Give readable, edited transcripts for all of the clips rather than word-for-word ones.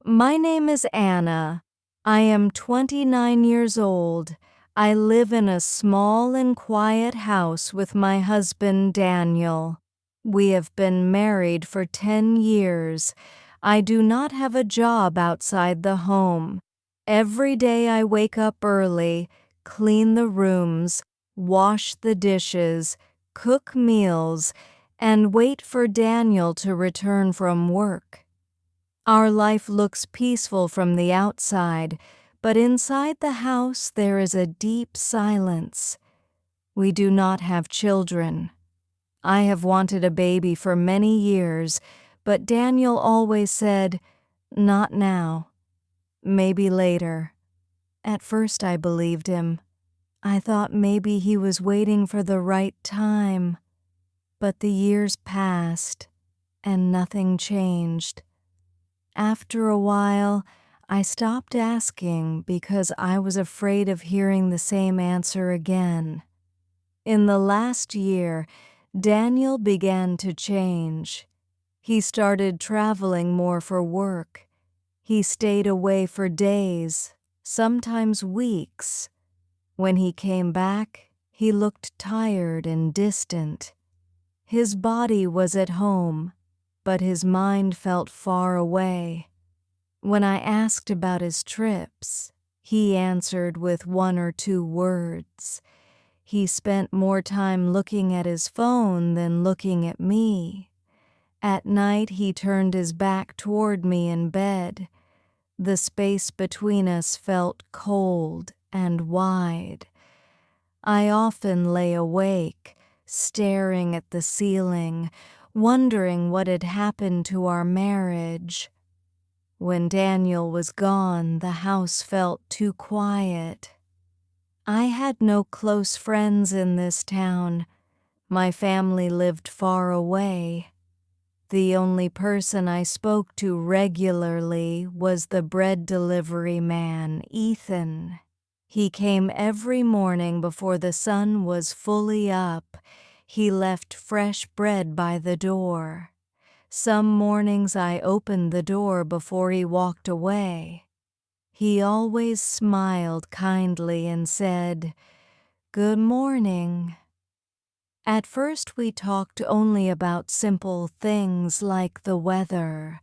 My name is Anna. I am 29 years old. I live in a small and quiet house with my husband Daniel. We have been married for 10 years. I do not have a job outside the home. Every day I wake up early, clean the rooms, wash the dishes, cook meals, and wait for Daniel to return from work. Our life looks peaceful from the outside, but inside the house there is a deep silence. We do not have children. I have wanted a baby for many years, but Daniel always said, "Not now. Maybe later." At first I believed him. I thought maybe he was waiting for the right time. But the years passed, and nothing changed. After a while, I stopped asking because I was afraid of hearing the same answer again. In the last year, Daniel began to change. He started traveling more for work. He stayed away for days, sometimes weeks. When he came back, he looked tired and distant. His body was at home, but his mind felt far away. When I asked about his trips, he answered with one or two words. He spent more time looking at his phone than looking at me. At night, he turned his back toward me in bed. The space between us felt cold and wide. I often lay awake, staring at the ceiling, wondering what had happened to our marriage. When Daniel was gone, the house felt too quiet. I had no close friends in this town. My family lived far away. The only person I spoke to regularly was the bread delivery man, Ethan. He came every morning before the sun was fully up. He left fresh bread by the door. Some mornings I opened the door before he walked away. He always smiled kindly and said, "Good morning." At first we talked only about simple things like the weather.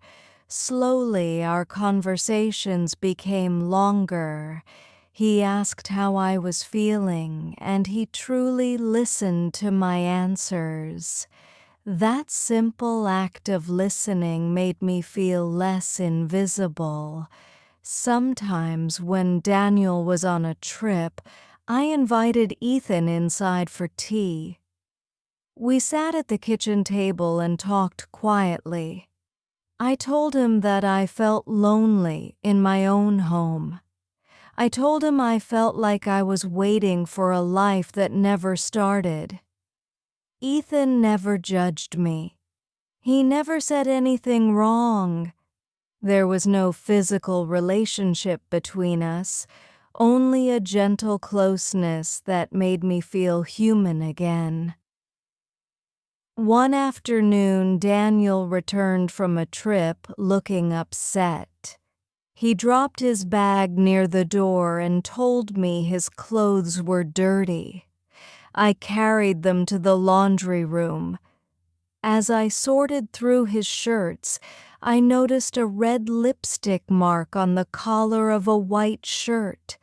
Slowly our conversations became longer. He asked how I was feeling, and he truly listened to my answers. That simple act of listening made me feel less invisible. Sometimes when Daniel was on a trip, I invited Ethan inside for tea. We sat at the kitchen table and talked quietly. I told him that I felt lonely in my own home. I told him I felt like I was waiting for a life that never started. Ethan never judged me. He never said anything wrong. There was no physical relationship between us, only a gentle closeness that made me feel human again. One afternoon, Daniel returned from a trip looking upset. He dropped his bag near the door and told me his clothes were dirty. I carried them to the laundry room. As I sorted through his shirts, I noticed a red lipstick mark on the collar of a white shirt.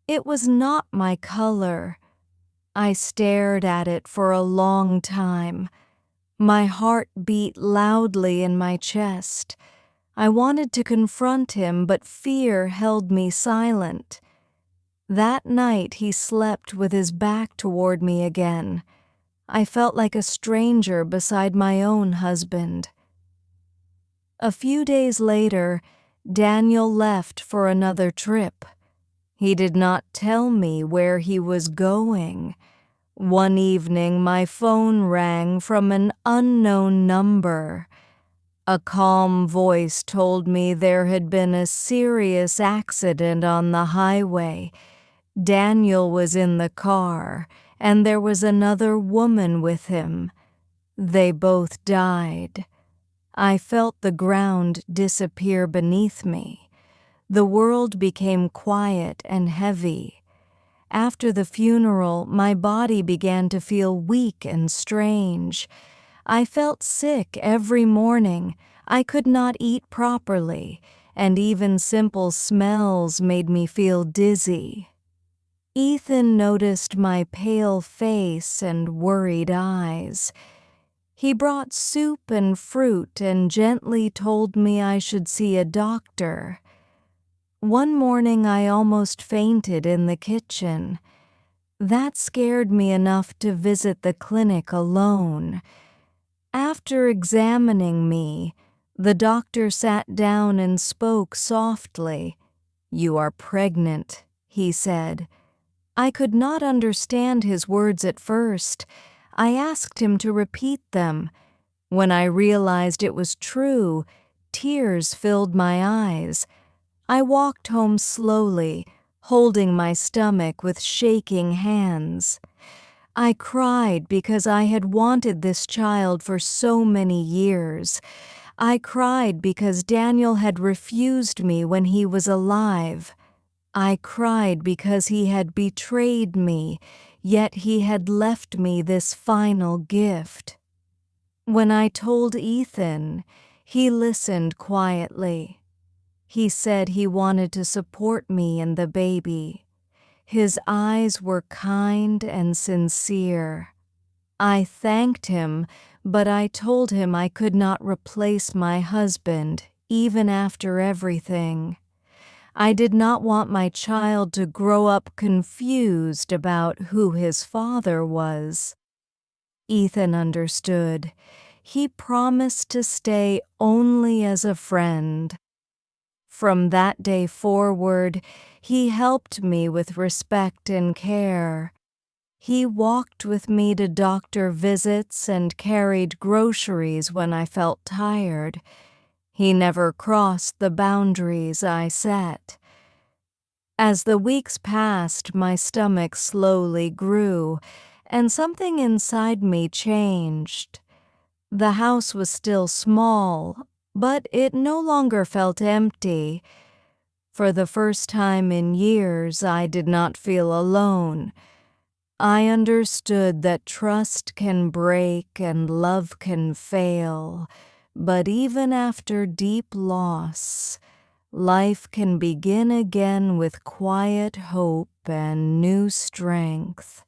It was not my color. I stared at it for a long time. My heart beat loudly in my chest. I wanted to confront him, but fear held me silent. That night he slept with his back toward me again. I felt like a stranger beside my own husband. A few days later, Daniel left for another trip. He did not tell me where he was going. One evening, my phone rang from an unknown number. A calm voice told me there had been a serious accident on the highway. Daniel was in the car, and there was another woman with him. They both died. I felt the ground disappear beneath me. The world became quiet and heavy. After the funeral, my body began to feel weak and strange. I felt sick every morning. I could not eat properly, and even simple smells made me feel dizzy. Ethan noticed my pale face and worried eyes. He brought soup and fruit and gently told me I should see a doctor. One morning I almost fainted in the kitchen. That scared me enough to visit the clinic alone. After examining me, the doctor sat down and spoke softly. "You are pregnant," he said. I could not understand his words at first. I asked him to repeat them. When I realized it was true, tears filled my eyes. I walked home slowly, holding my stomach with shaking hands. I cried because I had wanted this child for so many years. I cried because Daniel had refused me when he was alive. I cried because he had betrayed me, yet he had left me this final gift. When I told Ethan, he listened quietly. He said he wanted to support me and the baby. His eyes were kind and sincere. I thanked him, but I told him I could not replace my husband, even after everything. I did not want my child to grow up confused about who his father was. Ethan understood. He promised to stay only as a friend. From that day forward, he helped me with respect and care. He walked with me to doctor visits and carried groceries when I felt tired. He never crossed the boundaries I set. As the weeks passed, my stomach slowly grew, and something inside me changed. The house was still small, but it no longer felt empty. For the first time in years, I did not feel alone. I understood that trust can break and love can fail, but even after deep loss, life can begin again with quiet hope and new strength.